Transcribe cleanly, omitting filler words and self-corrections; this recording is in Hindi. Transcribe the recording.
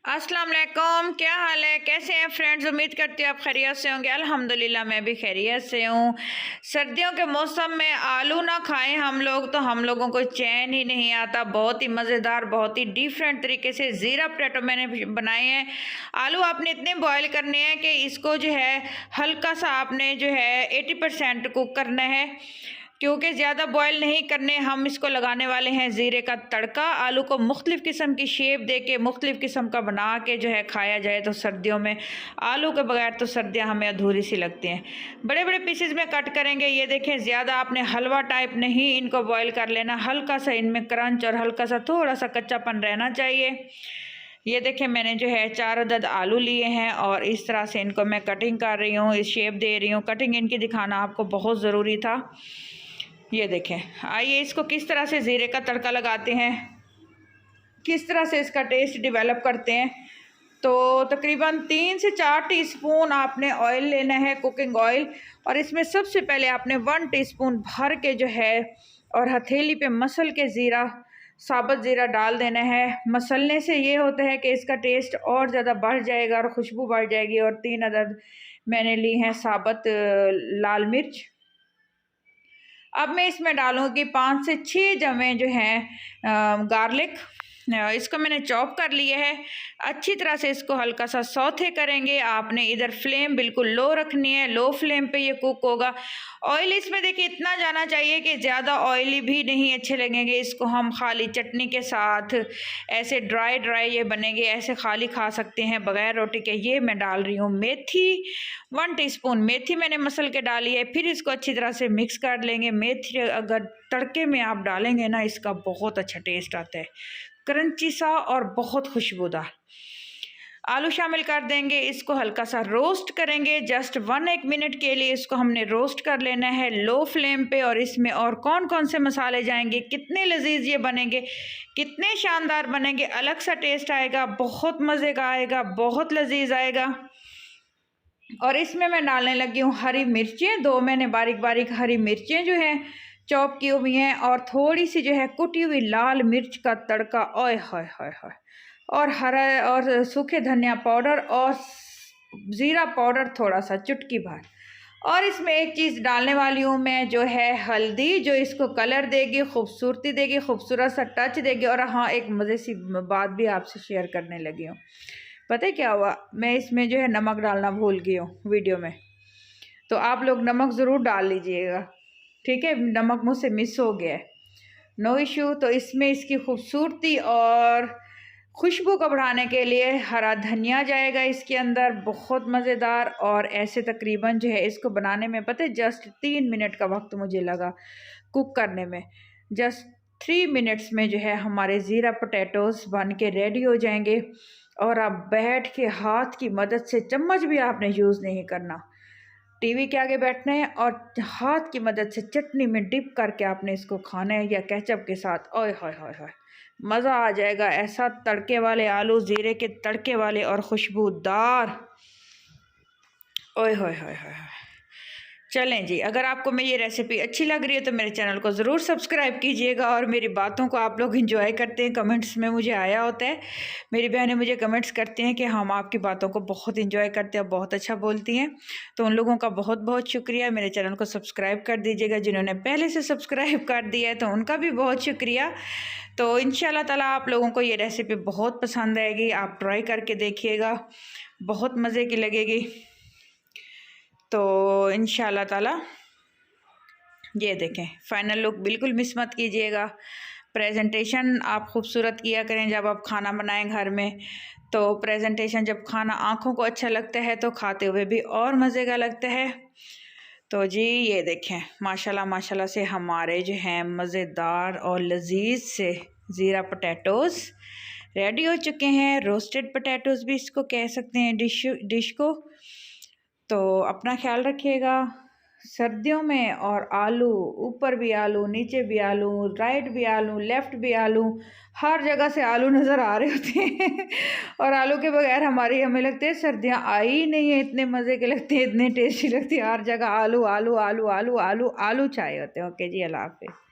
अस्सलाम वालेकुम, क्या हाल है, कैसे हैं फ्रेंड्स। उम्मीद करती हूँ आप खैरियत से होंगे। अल्हम्दुलिल्लाह मैं भी खैरियत से हूँ। सर्दियों के मौसम में आलू ना खाएं हम लोग तो हम लोगों को चैन ही नहीं आता। बहुत ही मज़ेदार, बहुत ही डिफरेंट तरीके से ज़ीरा पोटैटो मैंने बनाए हैं। आलू आपने इतने बॉयल करने हैं कि इसको जो है हल्का सा आपने जो है 80% कुक करना है, क्योंकि ज़्यादा बॉयल नहीं करने। हम इसको लगाने वाले हैं ज़ीरे का तड़का। आलू को मुख्तलिफ़ किस्म की शेप दे के मुख्तलिफ़ किस्म का बना के जो है खाया जाए तो सर्दियों में आलू के बगैर तो सर्दियां हमें अधूरी सी लगती हैं। बड़े बड़े पीसेस में कट करेंगे। ये देखें, ज़्यादा आपने हलवा टाइप नहीं इनको बॉयल कर लेना। हल्का सा इनमें क्रंच और हल्का सा थोड़ा सा कच्चापन रहना चाहिए। ये देखें, मैंने जो है 4 अदद आलू लिए हैं और इस तरह से इनको मैं कटिंग कर रही हूँ, इस शेप दे रही हूँ। कटिंग इनकी दिखाना आपको बहुत ज़रूरी था। ये देखें, आइए इसको किस तरह से ज़ीरे का तड़का लगाते हैं, किस तरह से इसका टेस्ट डेवलप करते हैं। तो तकरीबन 3 से 4 टीस्पून आपने ऑयल लेना है, कुकिंग ऑयल, और इसमें सबसे पहले आपने 1 टीस्पून भर के जो है और हथेली पे मसल के ज़ीरा, साबुत ज़ीरा डाल देना है। मसलने से ये होता है कि इसका टेस्ट और ज़्यादा बढ़ जाएगा और खुशबू बढ़ जाएगी। और 3 अदद मैंने ली हैं साबुत लाल मिर्च। अब मैं इसमें डालूँगी 5 से 6 जमे जो हैं गार्लिक। इसको मैंने चॉप कर लिया है। अच्छी तरह से इसको हल्का सा सौथे करेंगे। आपने इधर फ्लेम बिल्कुल लो रखनी है, लो फ्लेम पे ये कुक होगा। ऑयल इसमें देखिए इतना जाना चाहिए कि ज़्यादा ऑयली भी नहीं अच्छे लगेंगे। इसको हम खाली चटनी के साथ ऐसे ड्राई ड्राई ये बनेंगे, ऐसे खाली खा सकते हैं बग़ैर रोटी के। ये मैं डाल रही हूँ मेथी, 1 टीस्पून मेथी मैंने मसल के डाली है। फिर इसको अच्छी तरह से मिक्स कर लेंगे। मेथी अगर तड़के में आप डालेंगे ना, इसका बहुत अच्छा टेस्ट आता है, क्रंची सा और बहुत खुशबूदार। आलू शामिल कर देंगे, इसको हल्का सा रोस्ट करेंगे। जस्ट 1 मिनट के लिए इसको हमने रोस्ट कर लेना है लो फ्लेम पे। और इसमें और कौन कौन से मसाले जाएंगे, कितने लजीज ये बनेंगे, कितने शानदार बनेंगे, अलग सा टेस्ट आएगा, बहुत मज़े का आएगा, बहुत लजीज आएगा। और इसमें मैं डालने लगी हूँ हरी मिर्चें। 2 मैंने बारीक बारीक हरी मिर्चें जो हैं चॉप की हुई हैं, और थोड़ी सी जो है कुटी हुई लाल मिर्च का तड़का। ओए हाय हाय हाय। और हरा और सूखे धनिया पाउडर और ज़ीरा पाउडर थोड़ा सा, चुटकी भर। और इसमें एक चीज़ डालने वाली हूँ मैं, जो है हल्दी, जो इसको कलर देगी, खूबसूरती देगी, खूबसूरत सा टच देगी। और हाँ, एक मज़े सी बात भी आपसे शेयर करने लगी हूँ। पता है क्या हुआ, मैं इसमें जो है नमक डालना भूल गई हूँ वीडियो में। तो आप लोग नमक ज़रूर डाल लीजिएगा, ठीक है। नमक मुझसे मिस हो गया है, नो इशू। तो इसमें इसकी खूबसूरती और खुशबू को बढ़ाने के लिए हरा धनिया जाएगा इसके अंदर, बहुत मज़ेदार। और ऐसे तकरीबन जो है इसको बनाने में पता है जस्ट 3 मिनट का वक्त मुझे लगा कुक करने में। जस्ट 3 मिनट्स में जो है हमारे ज़ीरा पोटैटोज़ बन के रेडी हो जाएंगे। और आप बैठ के हाथ की मदद से, चम्मच भी आपने यूज़ नहीं करना, टीवी के आगे बैठना है और हाथ की मदद से चटनी में डिप करके आपने इसको खाना है, या केचप के साथ। ओए हाय हाय हाय, मज़ा आ जाएगा। ऐसा तड़के वाले आलू, ज़ीरे के तड़के वाले और खुशबूदार। ओए हाय हाय हाय। चलें जी, अगर आपको मेरी ये रेसिपी अच्छी लग रही है तो मेरे चैनल को ज़रूर सब्सक्राइब कीजिएगा। और मेरी बातों को आप लोग एंजॉय करते हैं, कमेंट्स में मुझे आया होता है, मेरी बहनें मुझे कमेंट्स करती हैं कि हम आपकी बातों को बहुत एंजॉय करते हैं, बहुत अच्छा बोलती हैं। तो उन लोगों का बहुत बहुत शुक्रिया। मेरे चैनल को सब्सक्राइब कर दीजिएगा। जिन्होंने पहले से सब्सक्राइब कर दिया है तो उनका भी बहुत शुक्रिया। तो इंशाल्लाह ताला आप लोगों को ये रेसिपी बहुत पसंद आएगी। आप ट्राई करके देखिएगा, बहुत मज़े की लगेगी। तो इंशाल्लाह ताला ये देखें, फ़ाइनल लुक बिल्कुल मिस मत कीजिएगा। प्रेजेंटेशन आप खूबसूरत किया करें जब आप खाना बनाएं घर में। तो प्रेजेंटेशन, जब खाना आँखों को अच्छा लगता है तो खाते हुए भी और मज़े का लगता है। तो जी ये देखें, माशाल्लाह माशाल्लाह से हमारे जो हैं मज़ेदार और लजीज से ज़ीरा पोटैटोज़ रेडी हो चुके हैं। रोस्टेड पोटैटोज़ भी इसको कह सकते हैं डिश को। तो अपना ख्याल रखिएगा सर्दियों में। और आलू, ऊपर भी आलू, नीचे भी आलू, राइट भी आलू, लेफ़्ट भी आलू, हर जगह से आलू नज़र आ रहे होते हैं। और आलू के बगैर हमें लगते हैं सर्दियाँ आई ही नहीं है। इतने मज़े के लगते हैं, इतने टेस्टी लगते हैं, हर जगह आलू आलू आलू आलू आलू आलू चाय होते हैं। ओके जी, अल्लाह हाफ़िज़।